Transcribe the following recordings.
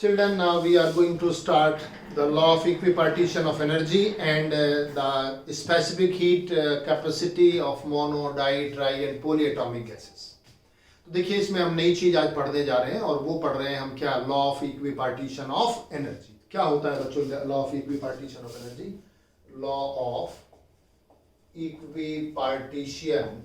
Children, now we are going to start the law of equipartition of energy and the specific heat capacity of mono, di, tri and polyatomic gases. तो देखिए इसमें हम नई चीज आज पढ़ने जा रहे हैं और वो पढ़ रहे हैं हम क्या, law of equipartition of energy. क्या होता है बच्चों law of equipartition of energy? Law of equipartition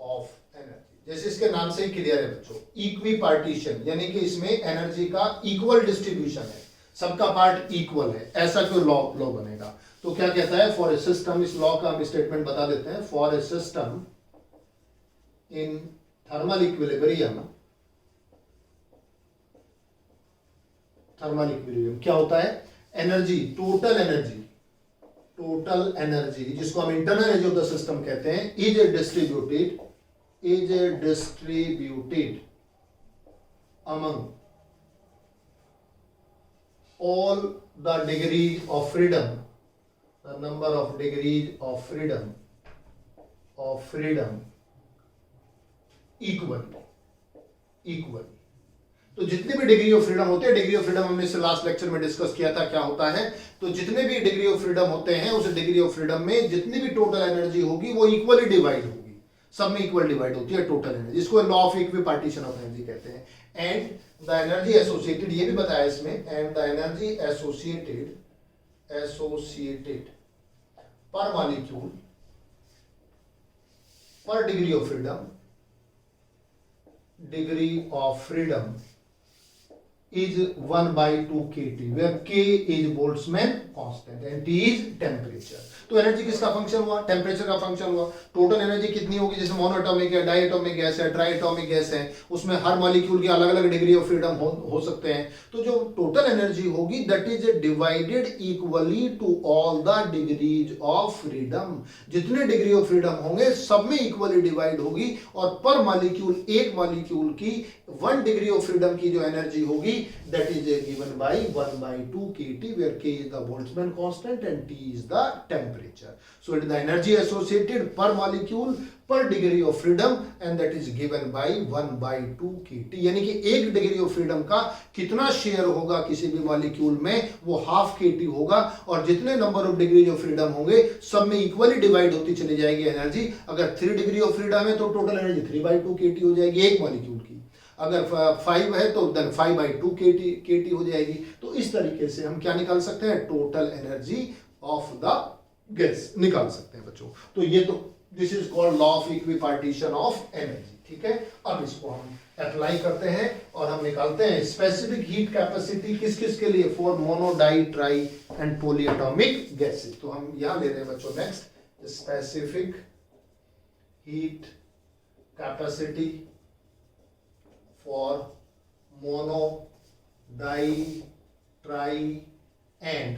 of energy, जैसे इसके नाम से ही क्लियर है बच्चों, इक्विपार्टीशन यानी कि इसमें एनर्जी का इक्वल डिस्ट्रीब्यूशन है, सबका पार्ट इक्वल है, ऐसा क्यों लॉ बनेगा। तो क्या कहता है, फॉर ए सिस्टम, इस लॉ का हम स्टेटमेंट बता देते हैं, for a system in thermal equilibrium, thermal equilibrium क्या होता है, एनर्जी, टोटल एनर्जी जिसको हम internal energy of the system कहते हैं, is distributed among all the degrees of freedom, the number of degrees of freedom equally। तो जितने भी डिग्री ऑफ फ्रीडम होते हैं, डिग्री ऑफ फ्रीडम हमने इसे लास्ट लेक्चर में डिस्कस किया था क्या होता है, तो जितने भी डिग्री ऑफ फ्रीडम होते हैं उस डिग्री ऑफ फ्रीडम में जितनी भी टोटल एनर्जी होगी वो इक्वली डिवाइड होगी, सब में इक्वल डिवाइड होती है टोटल एनर्जी, इसको law of equipartition of energy कहते हैं। एंड द एनर्जी एसोसिएटेड, ये भी बताया इसमें, एंड द एनर्जी एसोसिएटेड पर मॉलिक्यूल पर degree of freedom is 1/2 kT, where K is Boltzmann constant and T is temperature। तो एनर्जी किसका फंक्शन हुआ, टेम्परेचर का फंक्शन हुआ। टोटल एनर्जी कितनी होगी, जैसे मोनोएटॉमिक है, डायएटॉमिक गैस है, ट्राइएटॉमिक गैस है, उसमें हर मॉलिक्यूल की अलग अलग डिग्री ऑफ फ्रीडम हो सकते हैं। तो जो टोटल एनर्जी होगी that is divided equally to all the degrees of freedom, जितने डिग्री ऑफ फ्रीडम होंगे सब में इक्वली डिवाइड होगी और पर मॉलिक्यूल, एक मॉलिक्यूल की 1 डिग्री ऑफ फ्रीडम की जो एनर्जी होगी that is given by 1/2 kT, where K is the Boltzmann constant and T is the temperature. So it is the energy associated per molecule per degree of freedom and that is given by 1/2 kT। यानी कि एक degree of freedom का कितना share होगा किसी भी molecule में, वो ½ kT होगा और जितने number of degree of freedom होंगे सब में इक्वली डिवाइड होती चली जाएगी एनर्जी। अगर 3 डिग्री ऑफ फ्रीडम है तो टोटल एनर्जी 3/2 kT हो जाएगी एक मॉलिक्यूल की, अगर 5 है तो देन 5/2 kT हो जाएगी। तो इस तरीके से हम क्या निकाल सकते हैं, total energy of the gas निकाल सकते हैं बच्चों। तो ये तो this is called law of equipartition of energy, ठीक है। अब इसको हम अप्लाई करते हैं और हम निकालते हैं स्पेसिफिक हीट कैपेसिटी किस किस के लिए, for mono, di, tri and polyatomic gases. तो हम यहां ले रहे हैं बच्चों next, specific heat capacity for mono, di, tri and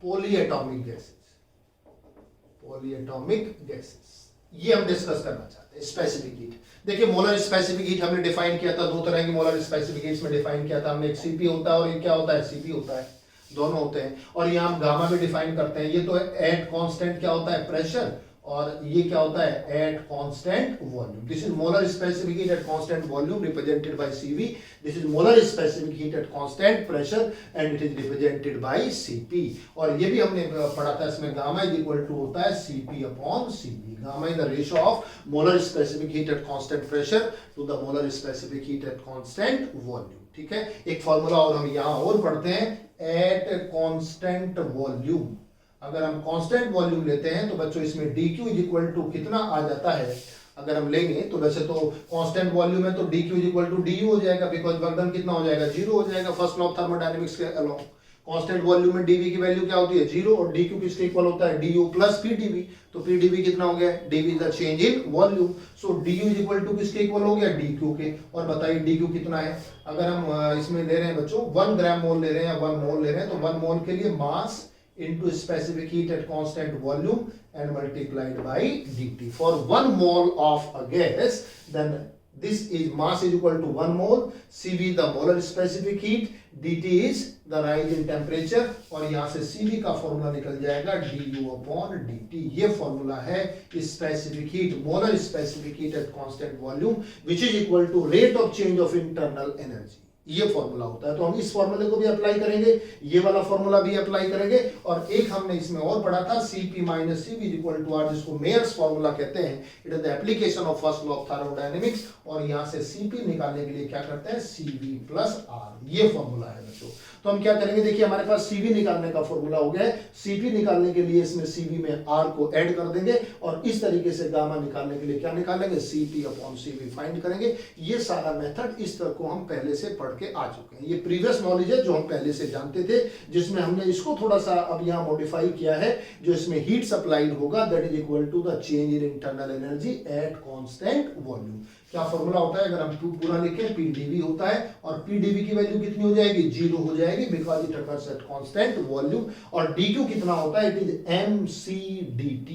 polyatomic gases। ये हम डिस्कस करना चाहते हैं स्पेसिफिक हीट। देखिए मोलर स्पेसिफिक हीट हमने डिफाइन किया था, 2 तरह की मोलर स्पेसिफिक हीट्स में डिफाइन किया था हमने, एक सीपी होता है और ये क्या होता है, सीपी होता है, दोनों होते हैं। और ये हम गामा भी डिफाइन करते हैं, ये तो एट कांस्टेंट क्या होता है, प्रेशर, और ये क्या होता है, eight constant volume. This is molar specific heat at constant volume represented by Cv। This is molar specific heat at constant pressure and it is represented by Cp। और ये भी हमने पढ़ा था, इसमें गामा इज इक्वल टू होता है Cp/Cv। Gamma is the ratio of molar specific heat at constant pressure to the molar specific heat at constant volume, ठीक है। एक फार्मूला और हम यहां और पढ़ते हैं, एट कांस्टेंट वॉल्यूम। अगर हम कांस्टेंट वॉल्यूम लेते हैं तो बच्चों इसमें dq इज इक्वल टू कितना आ जाता है, अगर हम लेंगे तो वैसे तो कांस्टेंट वॉल्यूम है तो dq is equal to du हो जाएगा, बिकॉज वर्क डन कितना हो जाएगा, 0 हो जाएगा फर्स्ट लॉ ऑफ थर्मोडायनेमिक्स के अलोंग। कांस्टेंट वॉल्यूम में dv की वैल्यू क्या होती है, 0, और dq किसके इक्वल होता है, du प्लस pdv। तो pdv कितना हो गया, dv is the change in volume. So du is equal to किसके इक्वल हो गया, dq के। और बताइए dq कितना है, अगर हम इसमें ले रहे हैं बच्चों 1 ग्राम मोल ले रहे हैं या 1 मोल ले रहे हैं, तो 1 मोल के लिए मास into specific heat at constant volume and multiplied by dt। For 1 mole of a gas, then this is mass is equal to 1 mole, Cv the molar specific heat, dt is the rise in temperature, और यहाँ से Cv का formula निकल जाएगा du/dt। ये formula है specific heat, molar specific heat at constant volume, which is equal to rate of change of internal energy। ये formula होता है। तो हम इस फॉर्मूले को भी अप्लाई करेंगे, ये वाला फॉर्मूला भी अप्लाई करेंगे, और एक हमने इसमें और पढ़ा था Cp minus Cv equal to R, जिसको मेयर्स फॉर्मूला कहते हैं। It is the application of first law of thermodynamics. और यहाँ से Cp निकालने के लिए क्या करते हैं, Cv प्लस आर, ये फॉर्मूला है बच्चों। तो हम क्या करेंगे, देखिए हमारे पास Cv निकालने का फॉर्मूला हो गया है। Cp निकालने के लिए इसमें Cv में R को ऐड कर देंगे, और इस तरीके से गामा निकालने के लिए क्या निकालेंगे, Cp अपॉन Cv फाइंड करेंगे। ये सारा मेथड इस तरह को हम पहले से पढ़ के आ चुके हैं। ये प्रीवियस नॉलेज है जो हम पहले से जानते थे, जिसमें हमने इसको थोड़ा सा अब यहाँ मॉडिफाई किया है। जो इसमें हीट सप्लाइड होगा that is equal to the change in internal energy at constant volume. क्या फॉर्मूला होता है, अगर हम पूरा लिखें, PdV होता है, और PdV की वैल्यू कितनी हो जाएगी, 0 हो जाएगी, because it occurs at constant volume. और dQ कितना होता है, it is mc/dt।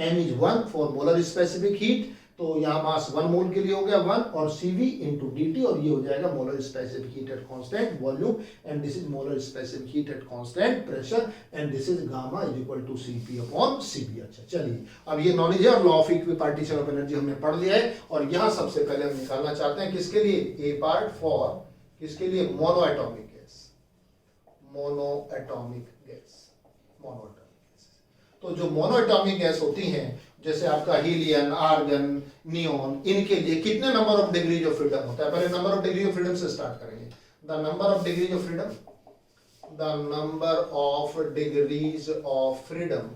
m is 1 for molar specific heat, तो यहाँ मास 1 मोल के लिए हो गया 1, और Cv इंटू dt, और ये हो जाएगा molar specific heat at constant volume, and this is molar specific heat at constant pressure, and this is gamma is equal to Cp upon Cv। अच्छा चलिए, अब ये नॉलेज है, और law of equipartition of energy हमने पढ़ लिया है। और यहाँ सबसे पहले हम निकालना चाहते हैं किसके लिए, ए पार्ट फॉर किसके लिए, mono atomic gas, mono atomic gas, mono atomic gas. तो जो मोनो एटॉमिक गैस होती हैं, जैसे आपका हीलियम, आर्गन, नियोन, इनके लिए कितने number of degrees of freedom होता है। पहले number of degree of freedom से स्टार्ट करेंगे। The number of degrees of freedom, the number of degrees of freedom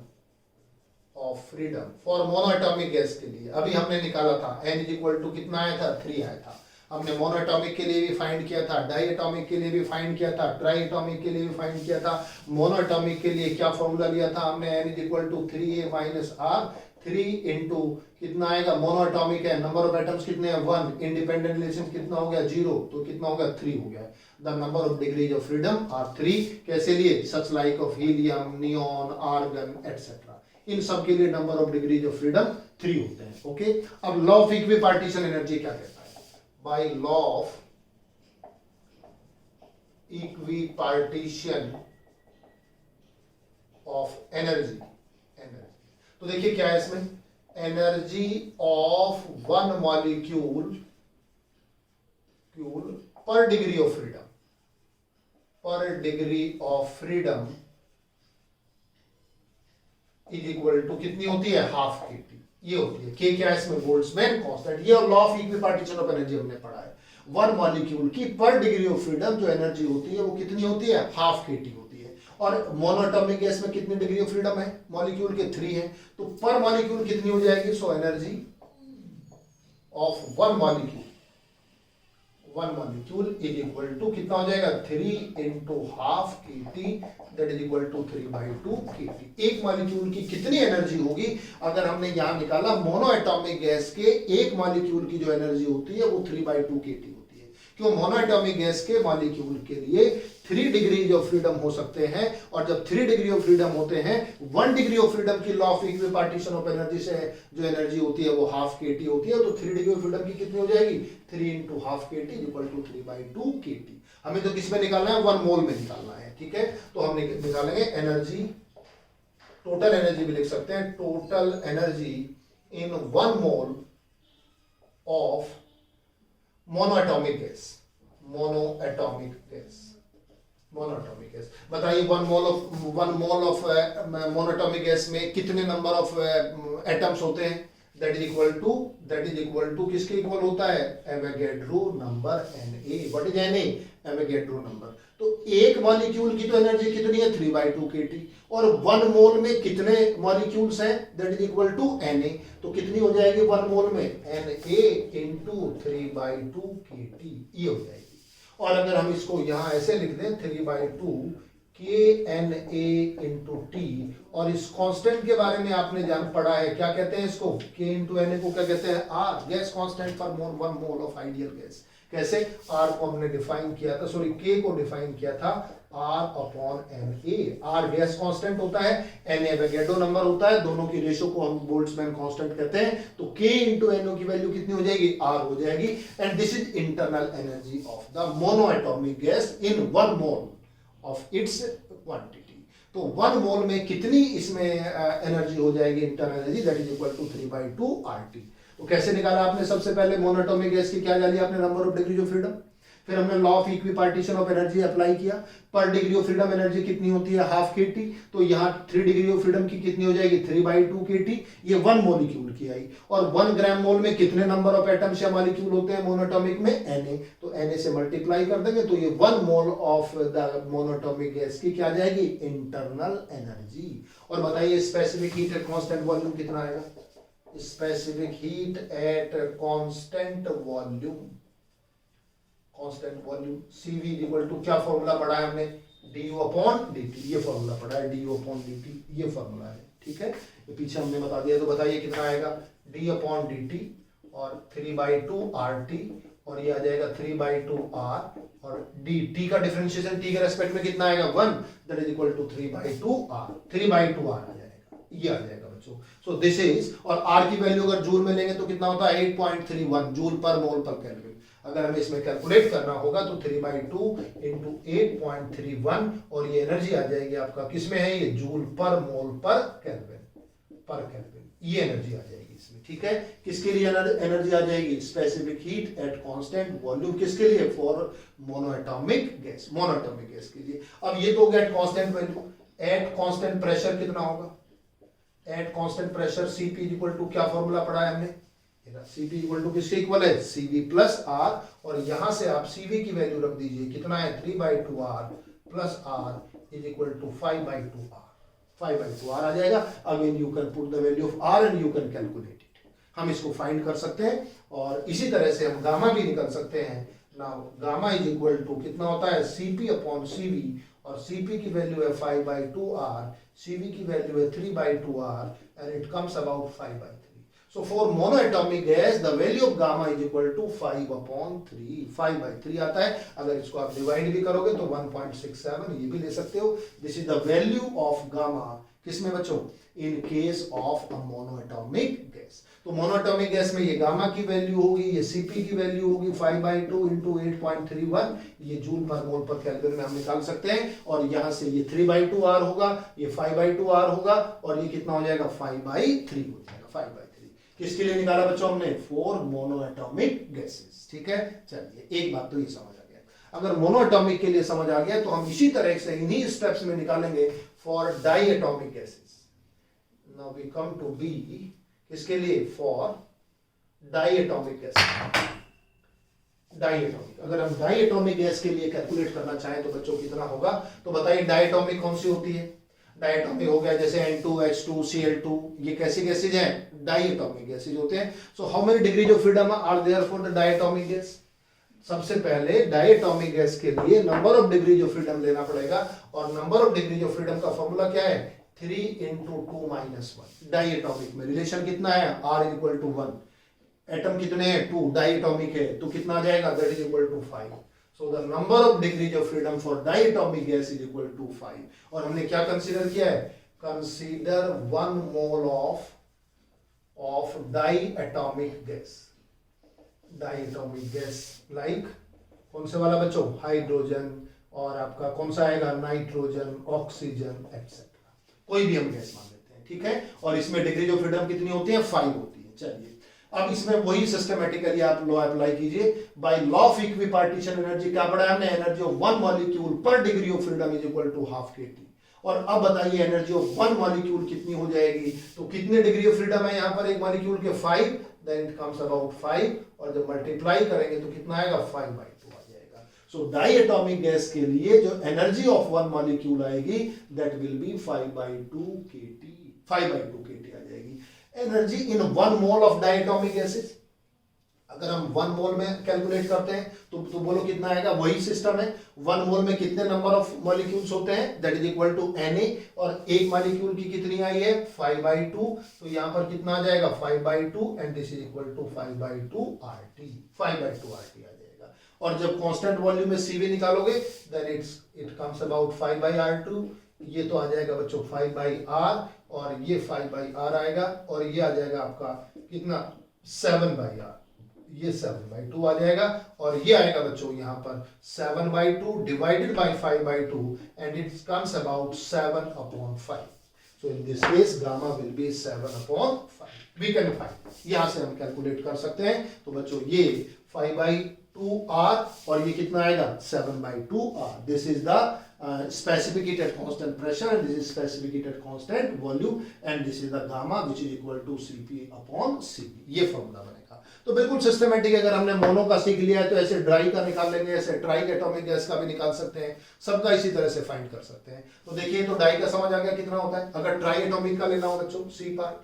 for mono atomic gas के लिए अभी हमने निकाला था, n इज इक्वल टू कितना आया था, 3 आया था। हमने मोनो एटॉमिक के लिए भी फाइंड किया था, डाई एटॉमिक के लिए भी फाइंड किया था, ट्राई एटॉमिक के लिए भी फाइंड किया था। मोनो एटॉमिक के लिए क्या फॉर्मूला लिया था हमने, n is equal to 3a minus r, 3 into कितना आएगा, मोनो एटॉमिक है, नंबर ऑफ एटम्स कितने हैं 1, इंडिपेंडेंट रिलेशन कितना हो गया 0, तो कितना हो गया 3 हो गया। The number of degrees of freedom are 3। कैसे लिए, such like of helium, neon, argon etcetera, इन सब के लिए number of degrees of freedom 3 होते हैं। ओके, अब लॉ ऑफ इक्विपार्टीशन एनर्जी क्या कहता है, by law of equipartition of energy. तो देखिए क्या है इसमें, एनर्जी ऑफ वन मॉलिक्यूल पर degree of freedom, per degree of freedom is equal to कितनी होती है, हाफ kT। ये होती है, के क्या है इसमें, बोल्ट्जमैन कांस्टेंट। ये law of equipartition of energy हमने पढ़ा है। वन मॉलिक्यूल की पर डिग्री ऑफ फ्रीडम जो एनर्जी होती है वो कितनी होती है, हाफ kT होती है। और मोनोएटॉमिक गैस में कितनी डिग्री ऑफ फ्रीडम है, मॉलिक्यूल के 3 है, तो पर मॉलिक्यूल कितनी हो जाएगी, so energy of one molecule is equal to कितना हो जाएगा, 3 into half kT, that is equal to 3/2 kT। एक मॉलिक्यूल की कितनी एनर्जी होगी, अगर हमने यहां निकाला मोनो एटॉमिक गैस के एक मॉलिक्यूल की जो एनर्जी होती है वो 3/2 kT होती है। क्यों, मोनो एटॉमिक गैस के मॉलिक्यूल के लिए 3 डिग्री ऑफ फ्रीडम हो सकते हैं, और जब 3 डिग्री ऑफ फ्रीडम होते हैं, 1 डिग्री ऑफ फ्रीडम की law of equipartition of energy से जो एनर्जी होती है वो हाफ kT होती है। तो 3 डिग्री ऑफ फ्रीडम की कितनी हो जाएगी, 3 into half kT equal to 3/2 kT। हमें तो किस में निकालना है, 1 मोल में निकालना है, ठीक है। तो हम निकालेंगे एनर्जी, टोटल एनर्जी भी लिख सकते हैं, total energy in 1 mole of monoatomic gas, monoatomic gas. बताइए 1 मोल ऑफ मोनोएटॉमिक गैस में कितने नंबर ऑफ एटम्स होते हैं, दैट इज इक्वल टू किसके इक्वल होता है, Avogadro number Na। What is Na, Avogadro number. तो एक मॉलिक्यूल की तो एनर्जी कितनी है, 3/2 kT, और 1 मोल में कितने मॉलिक्यूल्स हैं, that is equal to Na। तो कितनी हो जाएगी 1 मोल में, Na इंटू 3/2 kT, ये हो जाएगी। और अगर हम इसको यहां ऐसे लिख दें 3/2 KNA इंटू टी, और इस कांस्टेंट के बारे में आपने जान पढ़ा है, क्या कहते हैं इसको, K इंटू Na को क्या कहते हैं, R, gas constant for 1 mole of ideal gas. कैसे, R को हमने डिफाइन किया था, सॉरी K को डिफाइन किया था R upon Na। R gas constant होता है, Na एवोगैड्रो नंबर होता है, दोनों की रेशो को हम बोल्ट्जमैन कांस्टेंट कहते हैं। तो K इंटू NO की वैल्यू कितनी हो जाएगी, R हो जाएगी। And this is internal energy of the monoatomic gas in 1 mole of its quantity. तो 1 मोल में कितनी इसमें एनर्जी हो जाएगी, internal energy, that is equal to 3/2 RT। तो कैसे निकाला आपने, सबसे पहले मोनोएटॉमिक गैस की क्या डाली आपने, number of degree of freedom, फिर हमने law of equipartition of energy apply किया, पर डिग्री ऑफ फ्रीडम एनर्जी कितनी होती है, हाफ kT, तो यहाँ 3 डिग्री ऑफ फ्रीडम की कितनी हो जाएगी, 3/2 kT, ये 1 मॉलिक्यूल की आई। और 1 ग्राम मोल में कितने नंबर ऑफ एटम्स या मॉलिक्यूल होते हैं मोनोटॉमिक में, Na, तो Na से मल्टीप्लाई कर देंगे तो ये 1 mole of the monatomic gas की क्या आ जाएगी, इंटरनल एनर्जी। और बताइए specific heat at constant volume कितना आएगा, specific heat at constant volume, constant volume CV equal to क्या फॉर्मूला पढ़ा है हमने, du/dt, ये फॉर्मूला पढ़ा है du/dt, ये फॉर्मूला है, ठीक है, ये पीछे हमने बता दिया। तो बताइए कितना आएगा, d/dt और 3/2 RT, और ये आ जाएगा 3/2 R, और dt का डिफरेंशिएशन t के रेस्पेक्ट में कितना आएगा 1, that is equal to 3/2 R, 3/2 R आ जाएगा, ये आ जाएगा बच्चों। सो दिस इज, और R की वैल्यू अगर जूल में लेंगे तो कितना होता है 8.31 जूल पर मोल पर केल्विन। अगर हमें इसमें कैलकुलेट करना होगा तो 3/2 इंटू 8.31, और ये एनर्जी आ जाएगी आपका किसमें है, ये जूल पर मोल पर केल्विन, ये एनर्जी आ जाएगी इसमें, ठीक है। किसके लिए एनर्जी आ जाएगी, specific heat at constant volume, किसके लिए, for monoatomic gas, monoatomic gas के लिए। अब ये तो हो गया at constant value, at constant pressure कितना होगा, at constant pressure Cp equal to क्या फॉर्मूला पढ़ा है हमने, Cp इक्वल टू किसके इक्वल है, Cv प्लस R, और यहां से आप Cv की वैल्यू रख दीजिए, कितना है 3/2 R plus R is equal to 5/2 R, 5/2 R आ जाएगा। Again you can put the value of R and you can calculate it, हम इसको फाइंड कर सकते हैं। और इसी तरह से हम गामा भी निकल सकते हैं। Now gamma is equal to कितना होता है, Cp/Cv, और Cp की वैल्यू है 5/2 R, Cv की वैल्यू है 3/2 R, and it comes about 5/3। So for monoatomic gas the value of gamma is equal to 5/3, 5/3 आता है। अगर इसको आप डिवाइड भी करोगे तो 1.67, ये भी ले सकते हो। This is the value of gamma, किसमें बच्चों, in case of a monoatomic gas. तो मोनोएटॉमिक गैस में ये गामा की वैल्यू होगी, ये Cp की वैल्यू होगी 5/2 इंटू 8.31, ये जूल पर मोल पर केल्विन में हम निकाल सकते हैं। और यहां से ये 3/2 R होगा, ये 5/2 R होगा, और ये कितना हो जाएगा 5/3 हो जाएगा, 5/3। किसके लिए निकाला बच्चों हमने, फॉर मोनोएटॉमिक गैसेस, ठीक है। चलिए एक बात तो ये समझ आ गया। अगर मोनोएटॉमिक के लिए समझ आ गया तो हम इसी तरह से इन्हीं स्टेप्स में निकालेंगे for diatomic gases. Now we come to be, किसके लिए, फॉर डाइएटॉमिक गैसेस। डाइएटॉमिक, अगर हम डाइएटॉमिक गैस के लिए कैलकुलेट करना चाहें तो बच्चों कितना होगा, तो बताइए डाइएटॉमिक कौन सी होती है, डाइएटॉमिक हो गया जैसे N2H2 Cl2, ये कैसी गैसेज हैं, डाइएटॉमिक गैसेज होते हैं। So how many degrees of freedom are there for the diatomic gas. सबसे पहले डाइएटॉमिक गैस के लिए number of degrees of freedom लेना पड़ेगा, और number of degrees of freedom का फॉर्मूला क्या है, 3 × 2 - 1। डाइएटॉमिक में रिलेशन कितना है, R = 1, एटम कितने हैं 2, डाइएटॉमिक है तो कितना आ जाएगा, that is equal to 5। So the number of degrees of freedom for diatomic gas is equal to 5. और हमने क्या कंसीडर किया है, consider 1 mole of diatomic gas, diatomic gas like कौन से वाला बच्चों, हाइड्रोजन, और आपका कौन सा आएगा, नाइट्रोजन, ऑक्सीजन एक्सेट्रा, कोई भी हम गैस मान लेते हैं, ठीक है। और इसमें डिग्रीज ऑफ फ्रीडम कितनी होती है, 5 होती है। चलिए अब इसमें वही सिस्टमैटिकली आप लॉ अप्लाई कीजिए। By law of equipartition energy क्या पढ़ा है हमने, एनर्जी ऑफ 1 मॉलिक्यूल पर degree of freedom is equal to half kT। और अब बताइए एनर्जी ऑफ 1 मॉलिक्यूल कितनी हो जाएगी, तो कितने डिग्री ऑफ फ्रीडम है यहाँ पर एक मॉलिक्यूल के, 5, देन इट कम्स अबाउट 5, और जब मल्टीप्लाई करेंगे तो कितना आएगा, 5/2 आ जाएगा। सो डाइएटॉमिक गैस के लिए जो एनर्जी ऑफ 1 मॉलिक्यूल आएगी that will be 5/2 kT, 5/2 kT आ जाएगी। Energy in 1 mole of diatomic gases, अगर हम 1 मोल में कैलकुलेट करते हैं तो बोलो कितना आएगा, वही सिस्टम है। 1 मोल में कितने नंबर ऑफ मॉलिक्यूल्स होते हैं, that is equal to Na, और एक मॉलिक्यूल की कितनी आई है 5/2, तो यहां पर कितना आ जाएगा 5/2, and this is equal to 5/2 RT, 5/2 RT आ जाएगा। और जब कांस्टेंट वॉल्यूम में Cv निकालोगे then it comes about 5/R2, ये तो आ जाएगा बच्चों 5/R, और ये 5/R आएगा, और ये आ जाएगा आपका कितना 7/R, ये 7/2 आ जाएगा, और ये आएगा बच्चों यहाँ पर 7/2 divided by 5/2, and it comes about 7/5। So in this case gamma will be 7/5। We can find, यहाँ से हम कैलकुलेट कर सकते हैं। तो बच्चों ये 5/2 2R और ये कितना आएगा 7/2R. This is the specific heat at constant pressure and this is specific heat at constant volume and this is the gamma which is equal to Cp/Cv. ये फॉर्मूला बनेगा. तो बिल्कुल सिस्टमेटिक. अगर हमने मोनो का सीख लिया है तो ऐसे ड्राई का निकाल लेंगे, ऐसे ट्राई एटॉमिक गैस का भी निकाल सकते हैं, सबका इसी तरह से फाइंड कर सकते हैं. तो देखिए तो डाई का समझ आ गया कितना होता है. अगर ट्राई एटॉमिक का लेना हो बच्चों सी पार्ट,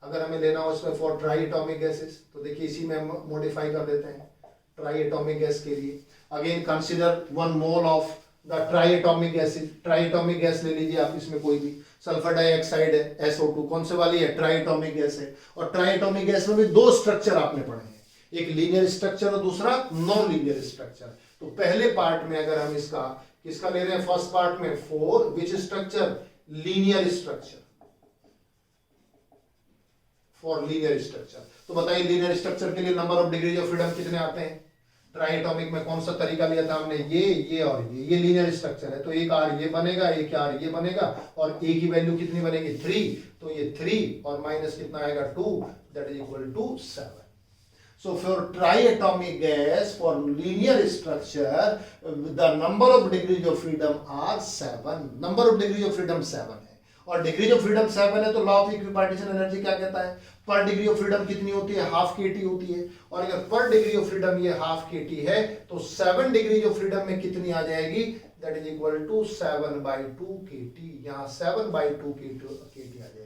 अगर हमें लेना हो इसमें फॉर ट्राई एटॉमिक गैसेस, तो देखिए इसी में हम मॉडिफाई कर देते हैं ट्राई एटॉमिक गैस के लिए. Again consider 1 mole of the try atomic gases. Try atomic gas ले लीजिए आप, इसमें कोई भी सल्फर डाइऑक्साइड है SO2, कौन से वाली है ट्राई एटॉमिक गैस है. और ट्राई एटॉमिक गैस में भी दो स्ट्रक्चर आपने पढ़े हैं, एक लीनियर स्ट्रक्चर और दूसरा नॉन लीनियर स्ट्रक्चर. तो पहले पार्ट में अगर हम इसका किसका ले रहे हैं, फर्स्ट पार्ट में for which structure, linear structure, for linear structure. तो बताइए लीनियर स्ट्रक्चर के लिए number of degrees of freedom कितने आते हैं. ट्राई एटॉमिक में कौन सा तरीका लिया था हमने, ये और ये लीनियर स्ट्रक्चर है तो एक R ये बनेगा, एक R ये बनेगा और A की वैल्यू कितनी बनेगी 3. तो ये 3 और माइनस कितना आएगा 2, that is equal to 7. So for triatomic gas for linear structure the number of degrees of freedom are 7. number of degrees of freedom 7 है और डिग्री ऑफ फ्रीडम 7 है तो लॉ ऑफ इक्विपार्टीशन एनर्जी क्या कहता है, पर डिग्री ऑफ फ्रीडम कितनी होती है, हाफ kT होती है. और अगर पर डिग्री ऑफ फ्रीडम ये हाफ kT है तो 7 डिग्री ऑफ फ्रीडम में कितनी आ जाएगी, that is equal to 7/2 kT. यहाँ 7/2 kT आ जाएगा.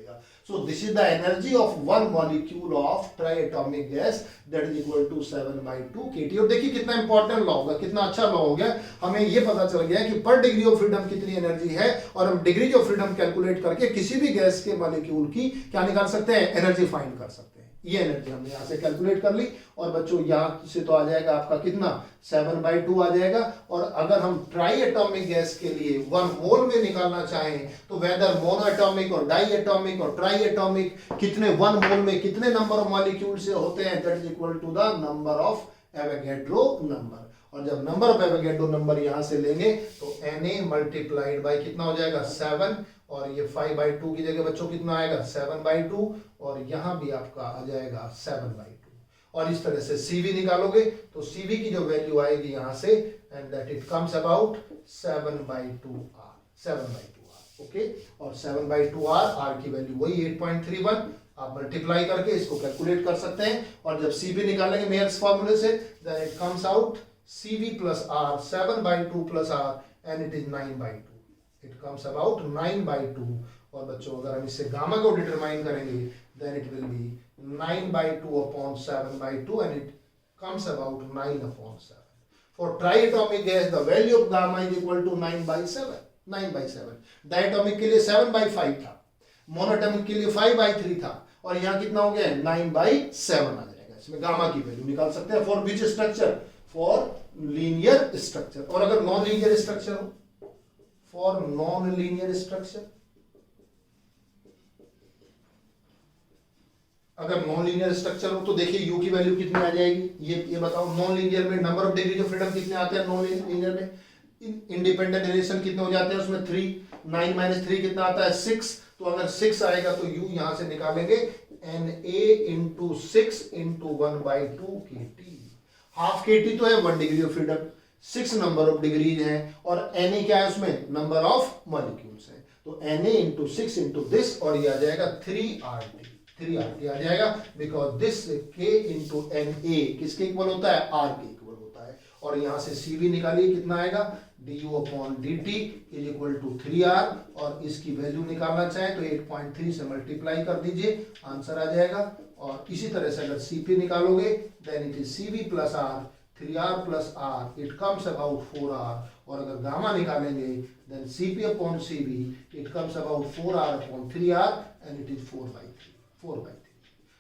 So this is the energy of one molecule of triatomic gas that is equal to 7/2 kT. और देखिए कितना इंपॉर्टेंट लॉ होगा, कितना अच्छा लॉ हो गया. हमें ये पता चल गया कि पर डिग्री ऑफ फ्रीडम कितनी एनर्जी है और हम डिग्री ऑफ फ्रीडम कैलकुलेट करके किसी भी गैस के मॉलिक्यूल की क्या निकाल सकते हैं, एनर्जी फाइंड कर सकते हैं. ये एनर्जी हमने यहाँ से कैलकुलेट कर ली और बच्चों यहाँ से तो आ जाएगा आपका कितना 7/2 आ जाएगा. और अगर हम ट्राई एटॉमिक गैस के लिए 1 मोल में निकालना चाहें तो वेदर मोनो एटॉमिक और डाई एटॉमिक और ट्राई एटॉमिक कितने 1 मोल में कितने नंबर ऑफ मॉलिक्यूल से होते हैं, that is equal to the number of Avogadro number. और जब नंबर ऑफ एवोगैड्रो नंबर यहां से लेंगे तो Na मल्टीप्लाइड बाय कितना हो जाएगा 7 और ये 5/2 की जगह बच्चों कितना आएगा 7/2 और यहां भी आपका आ जाएगा 7/2. और इस तरह से CV निकालोगे तो CV की जो वैल्यू आएगी यहां से and that it comes about 7/2R. 7/2R okay. और 7/2R R की वैल्यू वही 8.31. आप मल्टीप्लाई करके इसको कैलकुलेट कर सकते हैं और जब CV निकालेंगे मेयर्स फार्मूले से then it comes out CV plus R 7/2 plus R and it is 9/2. It comes about 9/2. और बच्चों अगर हम इससे गामा को डिटरमाइन करेंगे then it will be 9/2 upon 7/2 and it comes about 9/7. For triatomic gas the value of gamma is equal to 9/7. 9/7. Diatomic के लिए 7/5 था, मोनोटोमिक के लिए 5/3 था और यहाँ कितना हो गया 9/7 आ जाएगा. इसमें गामा की वैल्यू निकाल सकते हैं for which structure, for linear structure. और अगर नॉन लीनियर स्ट्रक्चर हो, फॉर नॉन लीनियर स्ट्रक्चर, अगर नॉन लीनियर स्ट्रक्चर हो तो देखिए यू की वैल्यू कितनी आ जाएगी, ये बताओ. नॉन लीनियर में number of degrees of freedom कितने आते हैं नॉन लीनियर में, इंडिपेंडेंट रिलेशन कितने हो जाते हैं उसमें 3. 9 - 3 कितना आता है 6. तो अगर 6 आएगा तो यू यहां से निकालेंगे Na into 6 into 1/2 kT. Half kT तो है 1 degree of freedom, 6 number of degrees है और Na क्या है उसमें, नंबर ऑफ मॉलिक्यूल्स है. तो Na into 6 into this और ये आ जाएगा 3RT. 3RT आ जाएगा because this K into Na किसके इक्वल होता है, R के इक्वल होता है. और यहां से CV निकालिए कितना आएगा, du/dt is equal to 3R और इसकी वैल्यू निकालना चाहें तो 8.3 से मल्टीप्लाई कर दीजिए, आंसर आ जाएगा. और इसी तरह से अगर CP निकालोगे then it is CV plus R 3R plus R it comes about 4R. और अगर गामा निकालेंगे then CP/CV it comes about 4R upon 3R and it is 4/3.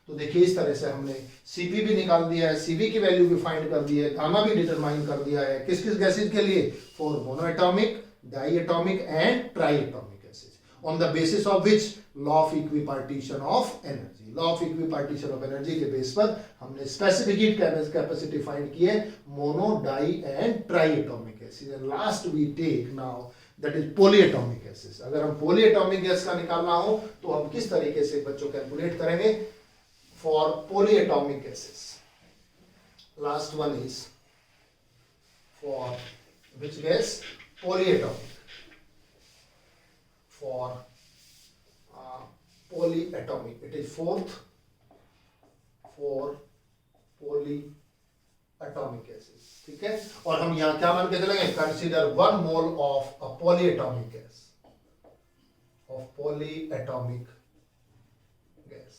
तो देखिए इस तरह से हमने CP भी निकाल दिया है, CV की वैल्यू भी फाइंड कर दी है, गामा भी डिटरमाइन कर दिया है. किस किस गैसेज के लिए, for monoatomic, diatomic and triatomic gases. On the basis of which law of equipartition of energy. Law of equipartition of energy के बेस पर हमने स्पेसिफिक हीट कैपेसिटी फाइंड की है mono, di and triatomic gases. And last we take now that is polyatomic gases. अगर हम polyatomic gas का निकालना हो तो हम किस तरीके से बच्चों कैलकुलेट करेंगे for polyatomic gases. Last one is for which gas? Polyatomic. For polyatomic, it is fourth for polyatomic gases. ठीक है, और हम यहाँ क्या मान के चलेंगे? Consider 1 mole of a polyatomic gas, of polyatomic gas.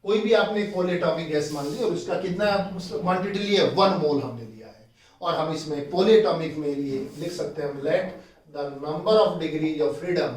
कोई भी आपने polyatomic gas मान ली और उसका कितना क्वांटिटी लिया है? 1 mole हमने लिया है, और हम इसमें polyatomic में लिए लिख सकते हैं हम let the number of degrees of freedom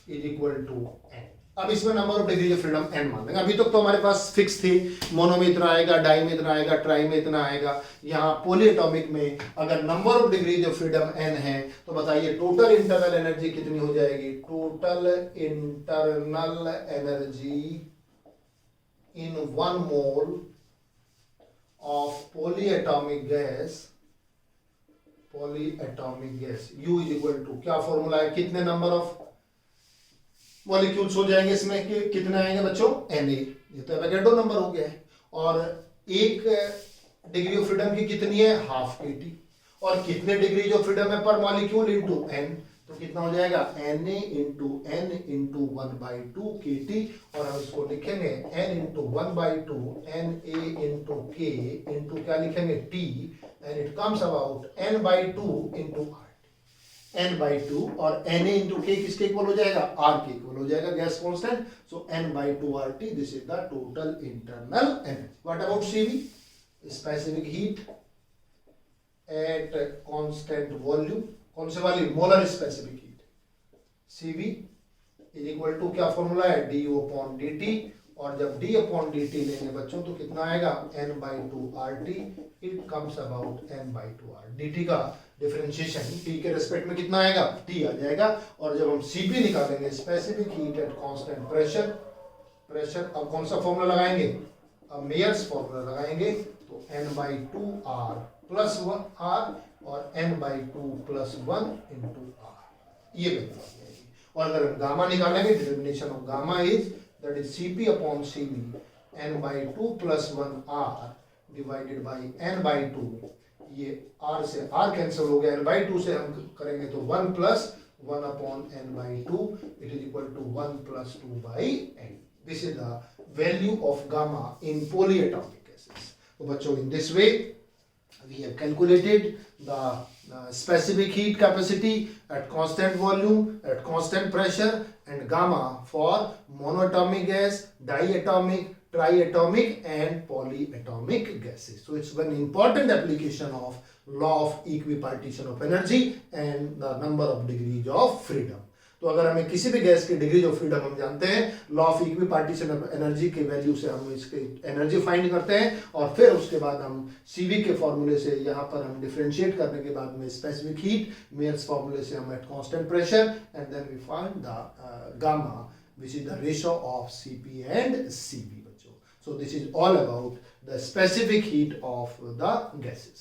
is equal to n. अब इसमें number of degree of freedom n मान लेंगे. अभी तक तो हमारे पास फिक्स थी, मोनो में इतना आएगा, डाई में इतना आएगा, ट्राई में इतना आएगा. यहाँ पॉलीएटॉमिक में अगर number of degrees of freedom n है तो बताइए टोटल इंटरनल एनर्जी कितनी हो जाएगी? Total internal energy in 1 mole of polyatomic gas U is equal to, क्या फॉर्मूला है? कितने नंबर ऑफ मॉलिक्यूल्स हो जाएंगे इसमें? कितने आएंगे बच्चों? Na. ये तो एवोगैड्रो नंबर हो गया है. और एक डिग्री ऑफ फ्रीडम की कितनी है? Half kT. और कितने डिग्री ऑफ फ्रीडम है पर मॉलिक्यूल? Into n. तो कितना हो जाएगा? Na into n into 1/2 kT. और हम इसको लिखेंगे n into 1/2 Na into k into क्या लिखेंगे? T. And it comes about n/2 into r. n/2 और Na इंटू k किसके इक्वल हो जाएगा? r के इक्वल हो जाएगा, gas constant. So n/2 RT, this is the total internal energy. What about Cv? Specific heat at constant volume. कौन से वाली? Molar specific heat. Cv is equal to, क्या फॉर्मूला है? du/dt. और जब d/dt लेंगे बच्चों तो कितना आएगा? n/2 RT. It comes about n/2 r. dt का डिफरेंशिएशन t के रेस्पेक्ट में कितना आएगा? t आ जाएगा. और जब हम Cp निकालेंगे, specific heat at constant pressure, अब कौन सा फॉर्मूला लगाएंगे? अब मेयर्स फॉर्मूला लगाएंगे. तो n/2 r प्लस 1 r और n/2 प्लस 1 इंटू r. ये वैल्यू आ जाएगी. और अगर हम गामा निकालेंगे, determination of gamma is that is Cp/Cv n/2 plus 1 r divided by n/2. ये r से r कैंसिल हो गया, n/2 से हम करेंगे तो 1 plus 1/n/2. it is equal to 1 plus 2/n. this is the value of gamma in polyatomic gases. तो बच्चों, in this way we have calculated the specific heat capacity at constant volume, at constant pressure, and gamma for monoatomic gas, diatomic, triatomic, and polyatomic gases. So it's one important application of law of equipartition of energy and the number of degrees of freedom. तो अगर हमें किसी भी gas की degree of freedom हम जानते हैं, law of equipartition of energy के वैल्यू से हम इसकी एनर्जी फाइंड करते हैं. और फिर उसके बाद हम Cv के फॉर्मूले से यहाँ पर हम डिफरेंशिएट करने के बाद में स्पेसिफिक हीट, मेयर्स फॉर्मूले से हम at constant pressure, and then we find the gamma which is the ratio of Cp and Cv बच्चों. So this is all about the specific heat of the gases.